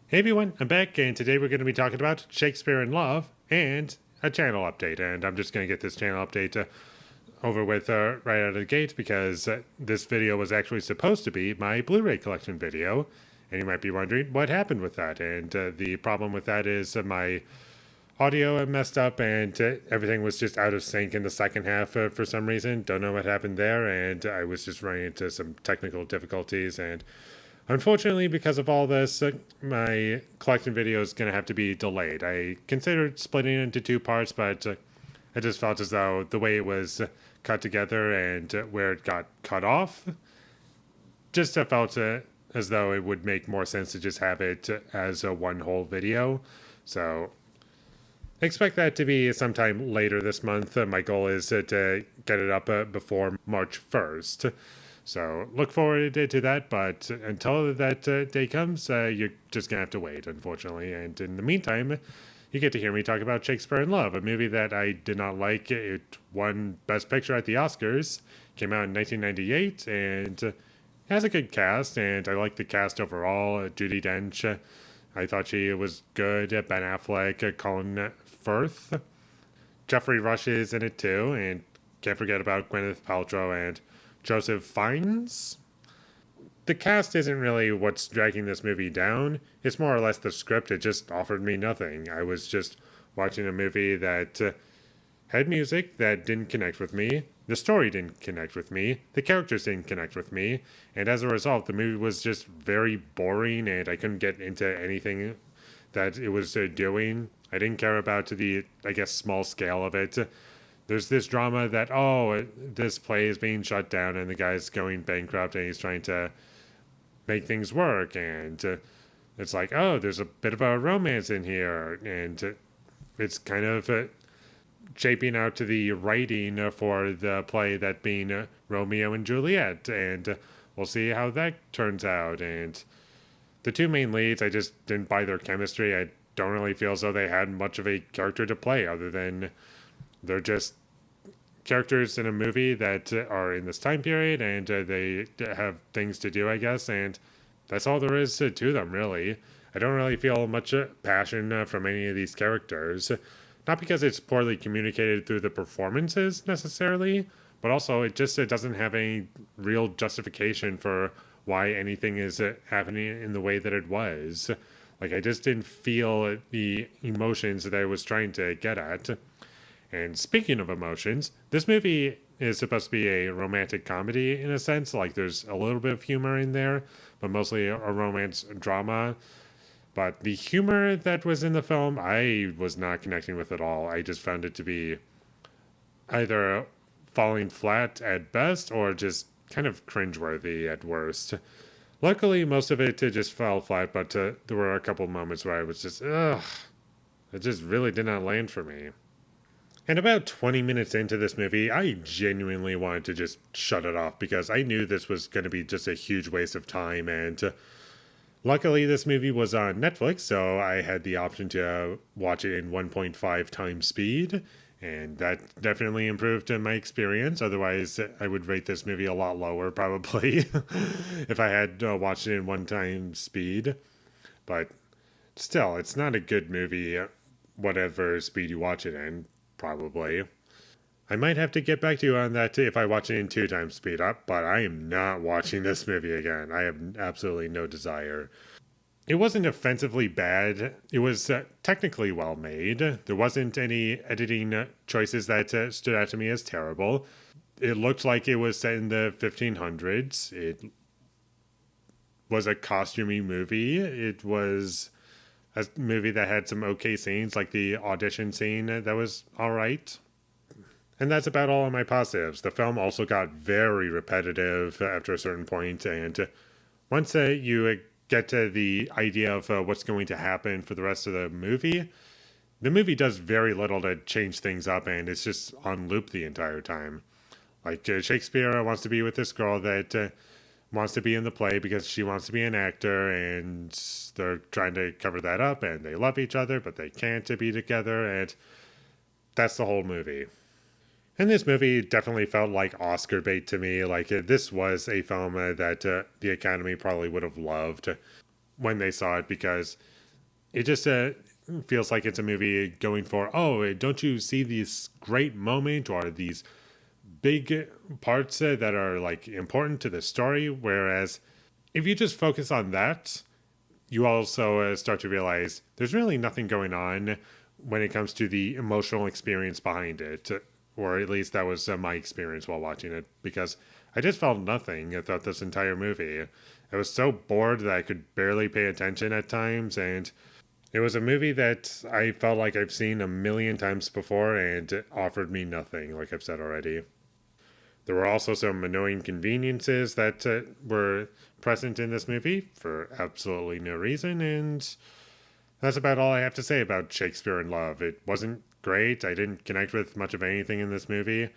Hey everyone, I'm back, and today we're going to be talking about Shakespeare in Love and a channel update. And I'm just going to get this channel update over with right out of the gate because this video was actually supposed to be my Blu ray collection video. And you might be wondering what happened with that. And the problem with that is my audio messed up and everything was just out of sync in the second half for some reason. Don't know what happened there. And I was just running into some technical difficulties. And unfortunately, because of all this, my collection video is going to have to be delayed. I considered splitting it into two parts, but I just felt as though the way it was cut together and where it got cut off just felt as though it would make more sense to just have it as a one whole video. So expect that to be sometime later this month. My goal is to get it up before March 1st. So look forward to that, but until that day comes, you're just going to have to wait, unfortunately. And in the meantime, you get to hear me talk about Shakespeare in Love, a movie that I did not like. It won Best Picture at the Oscars, came out in 1998, and has a good cast, and I like the cast overall. Judi Dench, I thought she was good. Ben Affleck, Colin Firth. Jeffrey Rush is in it too, and can't forget about Gwyneth Paltrow and Joseph Fiennes. The cast isn't really what's dragging this movie down. It's more or less the script. It just offered me nothing. I was just watching a movie that had music that didn't connect with me. The story didn't connect with me. The characters didn't connect with me. And as a result, the movie was just very boring and I couldn't get into anything that it was doing. I didn't care about the, I guess, small scale of it. There's this drama that, oh, this play is being shut down and the guy's going bankrupt and he's trying to make things work. And it's like, oh, there's a bit of a romance in here. And it's kind of shaping out to the writing for the play that being Romeo and Juliet. And we'll see how that turns out. And the two main leads, I just didn't buy their chemistry. I don't really feel as though they had much of a character to play other than they're just characters in a movie that are in this time period and they have things to do, I guess, and that's all there is to them, really. I don't really feel much passion from any of these characters. Not because it's poorly communicated through the performances necessarily, but also it just doesn't have any real justification for why anything is happening in the way that it was. Like, I just didn't feel the emotions that I was trying to get at. And speaking of emotions, this movie is supposed to be a romantic comedy in a sense. Like, there's a little bit of humor in there, but mostly a romance drama. But the humor that was in the film, I was not connecting with at all. I just found it to be either falling flat at best or just kind of cringeworthy at worst. Luckily, most of it just fell flat, but there were a couple moments where I was just, ugh, it just really did not land for me. And about 20 minutes into this movie, I genuinely wanted to just shut it off because I knew this was going to be just a huge waste of time. And luckily, this movie was on Netflix, so I had the option to watch it in 1.5 times speed. And that definitely improved my experience. Otherwise, I would rate this movie a lot lower, probably, if I had watched it in one time speed. But still, it's not a good movie, whatever speed you watch it in. Probably. I might have to get back to you on that if I watch it in two times speed up, but I am not watching this movie again. I have absolutely no desire. It wasn't offensively bad. It was technically well made. There wasn't any editing choices that stood out to me as terrible. It looked like it was set in the 1500s. It was a costumey movie. It was a movie that had some okay scenes, like the audition scene that was all right. And that's about all of my positives. The film also got very repetitive after a certain point, and once you get to the idea of what's going to happen for the rest of the movie does very little to change things up, and it's just on loop the entire time. Like, Shakespeare wants to be with this girl that wants to be in the play because she wants to be an actor, and they're trying to cover that up, and they love each other, but they can't be together, and that's the whole movie. And this movie definitely felt like Oscar bait to me. Like, this was a film that the Academy probably would have loved when they saw it, because it just feels like it's a movie going for, oh, don't you see this great moment or these big parts that are like important to the story? Whereas if you just focus on that, you also start to realize there's really nothing going on when it comes to the emotional experience behind it. Or at least that was my experience while watching it, because I just felt nothing throughout this entire movie. I was so bored that I could barely pay attention at times, and it was a movie that I felt like I've seen a million times before, and it offered me nothing, like I've said already. There were also some annoying conveniences that were present in this movie for absolutely no reason, and that's about all I have to say about Shakespeare in Love. It wasn't great. I didn't connect with much of anything in this movie.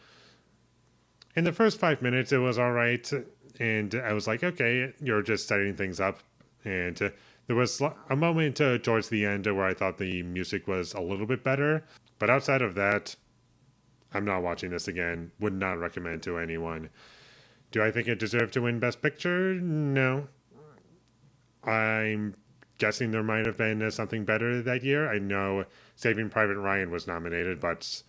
In the first 5 minutes, it was all right, and I was like, okay, you're just setting things up. And there was a moment towards the end where I thought the music was a little bit better, but outside of that, I'm not watching this again. Would not recommend to anyone. Do I think it deserved to win Best Picture? No. I'm guessing there might have been something better that year. I know Saving Private Ryan was nominated, but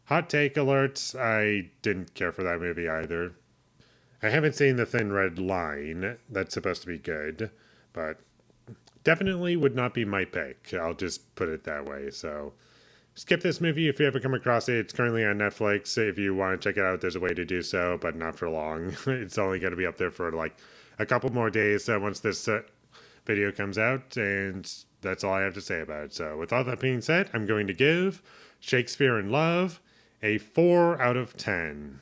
hot take alert, I didn't care for that movie either. I haven't seen The Thin Red Line. That's supposed to be good, but definitely would not be my pick. I'll just put it that way. So skip this movie if you ever come across it. It's currently on Netflix. If you want to check it out, there's a way to do so, but not for long. It's only going to be up there for like a couple more days once this video comes out, and that's all I have to say about it. So with all that being said, I'm going to give Shakespeare in Love a 4 out of 10.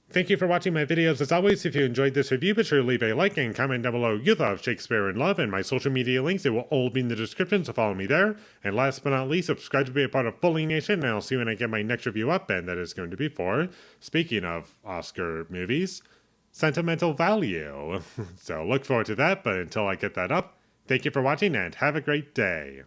Thank you for watching my videos. As always, if you enjoyed this review, be sure to leave a like and comment down below your thought of Shakespeare in Love, and my social media links, they will all be in the description, so follow me there. And last but not least, subscribe to be a part of Foley Nation, and I'll see you when I get my next review up, and that is going to be for, speaking of Oscar movies, Sentimental Value. So look forward to that, but until I get that up, thank you for watching and have a great day.